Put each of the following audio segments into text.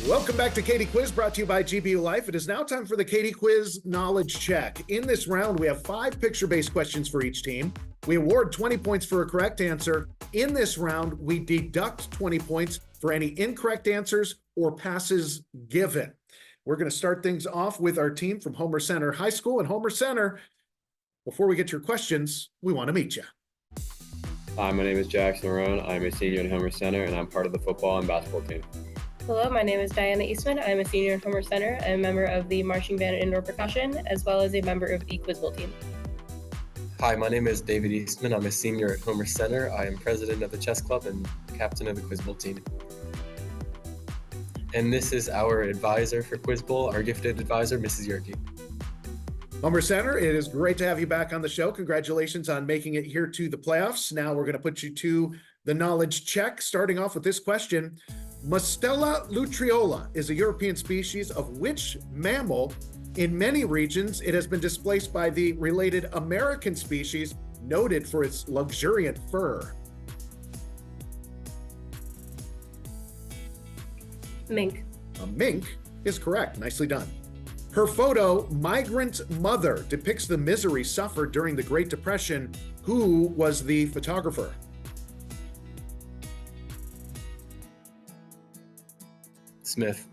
Welcome back to Katie Quiz, brought to you by GBU Life. It is now time for the Katie Quiz Knowledge Check. In this round, we have 5 picture-based questions for each team. We award 20 points for a correct answer. In this round, we deduct 20 points for any incorrect answers or passes given. We're going to start things off with our team from Homer Center High School. And Homer Center, before we get to your questions, we want to meet you. Hi, my name is Jackson Roan. I'm a senior at Homer Center, and I'm part of the football and basketball team. Hello, my name is Diana Eastman. I'm a senior at Homer Center. I'm a member of the marching band and indoor percussion, as well as a member of the Quiz Bowl team. Hi, my name is David Eastman. I'm a senior at Homer Center. I am president of the chess club and captain of the Quiz Bowl team. And this is our advisor for Quiz Bowl, our gifted advisor, Mrs. Yerke. Homer Center, it is great to have you back on the show. Congratulations on making it here to the playoffs. Now we're going to put you to the knowledge check, starting off with this question. Mustela lutriola is a European species of which mammal? In many regions, it has been displaced by the related American species, noted for its luxuriant fur. Mink. A mink is correct. Nicely done. Her photo, Migrant Mother, depicts the misery suffered during the Great Depression. Who was the photographer? Smith.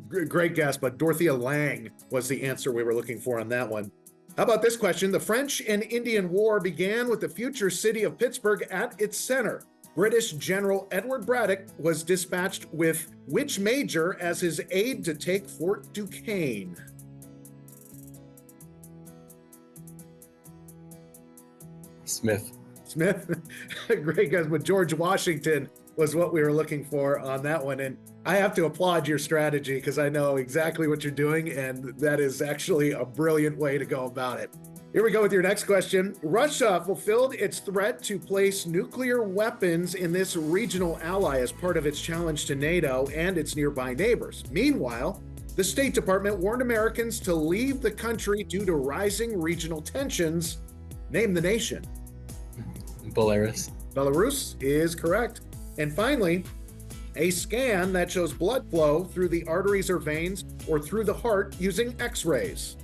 Great guess, but Dorothea Lange was the answer we were looking for on that one. How about this question? The French and Indian War began with the future city of Pittsburgh at its center. British General Edward Braddock was dispatched with which major as his aide to take Fort Duquesne? Smith. Great guess, but George Washington was what we were looking for on that one. And I have to applaud your strategy because I know exactly what you're doing, and that is actually a brilliant way to go about it. Here we go with your next question. Russia fulfilled its threat to place nuclear weapons in this regional ally as part of its challenge to NATO and its nearby neighbors. Meanwhile, the State Department warned Americans to leave the country due to rising regional tensions. Name the nation. Belarus. Belarus is correct. And finally, a scan that shows blood flow through the arteries or veins or through the heart using X-rays.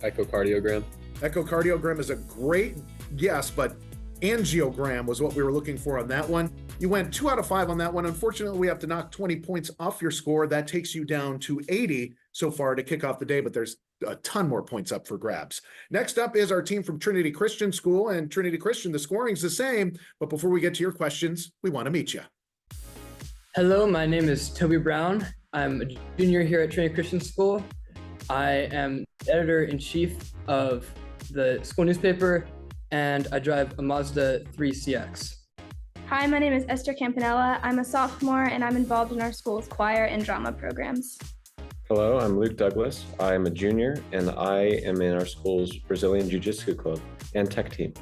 Echocardiogram. Echocardiogram is a great guess, but angiogram was what we were looking for on that one. You went 2 out of 5 on that one. Unfortunately, we have to knock 20 points off your score. That takes you down to 80 so far to kick off the day, but there's a ton more points up for grabs. Next up is our team from Trinity Christian School, and Trinity Christian, the scoring's the same, but before we get to your questions, we want to meet you. Hello, my name is Toby Brown. I'm a junior here at Trinity Christian School. I am editor-in-chief of the school newspaper, and I drive a Mazda 3 CX. Hi, my name is Esther Campanella. I'm a sophomore, and I'm involved in our school's choir and drama programs. Hello, I'm Luke Douglas. I'm a junior, and I am in our school's Brazilian Jiu-Jitsu club and tech team.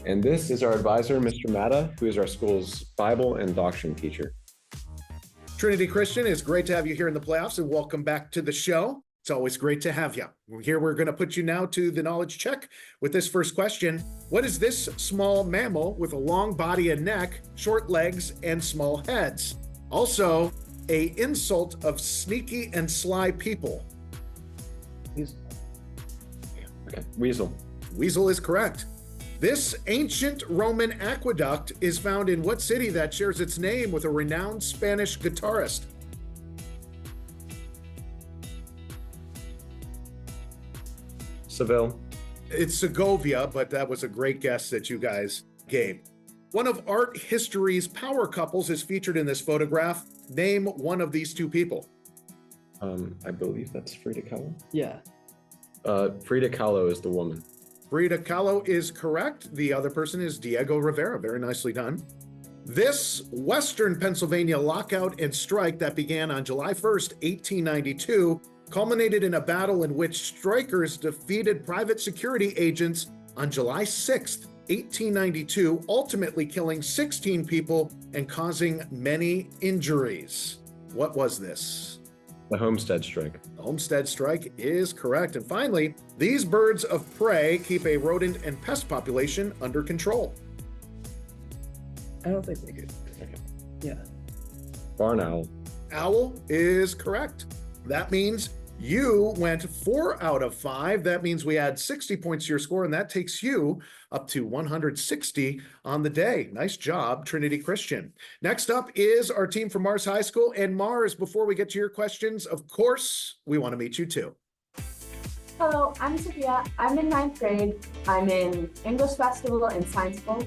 And this is our advisor, Mr. Mata, who is our school's Bible and doctrine teacher. Trinity Christian, it's great to have you here in the playoffs, and welcome back to the show. It's always great to have you. Here we're going to put you now to the knowledge check with this first question. What is this small mammal with a long body and neck, short legs, and small heads? Also, a insult of sneaky and sly people. Okay, weasel. Weasel is correct. This ancient Roman aqueduct is found in what city that shares its name with a renowned Spanish guitarist? Seville. It's Segovia, but that was a great guess that you guys gave. One of art history's power couples is featured in this photograph. Name one of these two people. I believe that's Frida Kahlo. Yeah. Frida Kahlo is the woman. Frida Kahlo is correct. The other person is Diego Rivera. Very nicely done. This Western Pennsylvania lockout and strike that began on July 1st, 1892, culminated in a battle in which strikers defeated private security agents on July 6th, 1892, ultimately killing 16 people and causing many injuries. What was this? The Homestead Strike. The Homestead Strike is correct. And finally, these birds of prey keep a rodent and pest population under control. I don't think they could. Okay. Yeah. Barn owl. Owl is correct. That means you went 4 out of 5. That means we add 60 points to your score, and that takes you up to 160 on the day. Nice job, Trinity Christian. Next up is our team from Mars High School. And Mars, before we get to your questions, of course, we want to meet you too. Hello, I'm Sophia. I'm in 9th grade. I'm in English Festival and Science Bowl.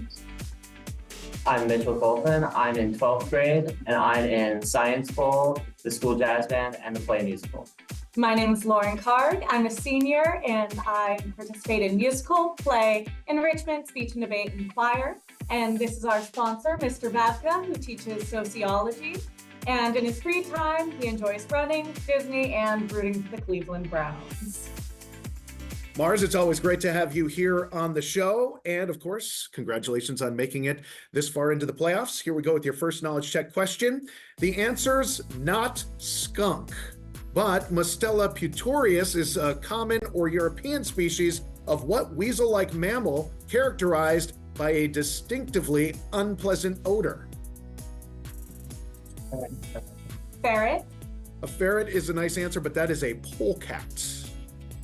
I'm Mitchell Colton. I'm in 12th grade, and I'm in Science Bowl, the school jazz band, and the play musical. My name is Lauren Card. I'm a senior, and I participate in musical, play, enrichment, speech and debate, and choir. And this is our sponsor, Mr. Babka, who teaches sociology. And in his free time, he enjoys running, Disney, and rooting for the Cleveland Browns. Mars, it's always great to have you here on the show. And of course, congratulations on making it this far into the playoffs. Here we go with your first knowledge check question. The answer's not skunk, but Mustela putorius is a common or European species of what weasel-like mammal characterized by a distinctively unpleasant odor? Ferret. A ferret is a nice answer, but that is a polecat.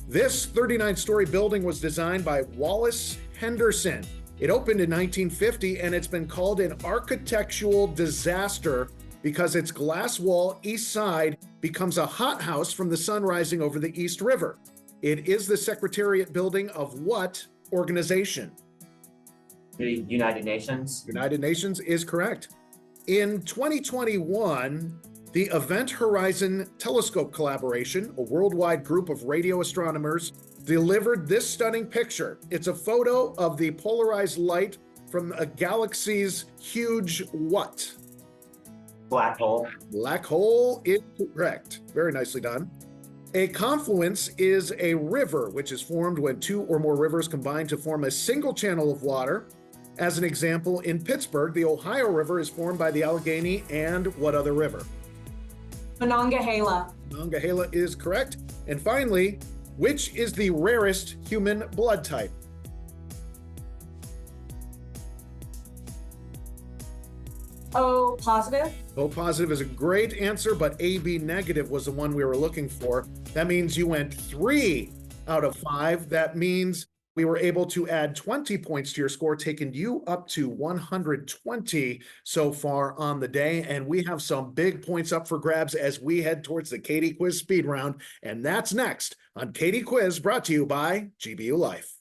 This 39-story building was designed by Wallace Henderson. It opened in 1950, and it's been called an architectural disaster because its glass wall east side becomes a hothouse from the sun rising over the East River. It is the Secretariat building of what organization? The United Nations. United Nations is correct. In 2021, the Event Horizon Telescope Collaboration, a worldwide group of radio astronomers, delivered this stunning picture. It's a photo of the polarized light from a galaxy's huge what? Black hole. Black hole is correct. Very nicely done. A confluence is a river which is formed when 2 or more rivers combine to form a single channel of water. As an example, in Pittsburgh, the Ohio River is formed by the Allegheny and what other river? Monongahela. Monongahela is correct. And finally, which is the rarest human blood type? O positive. O positive is a great answer, but AB negative was the one we were looking for. That means you went 3 out of 5. That means we were able to add 20 points to your score, taking you up to 120 so far on the day. And we have some big points up for grabs as we head towards the Katie Quiz Speed Round. And that's next on Katie Quiz, brought to you by GBU Life.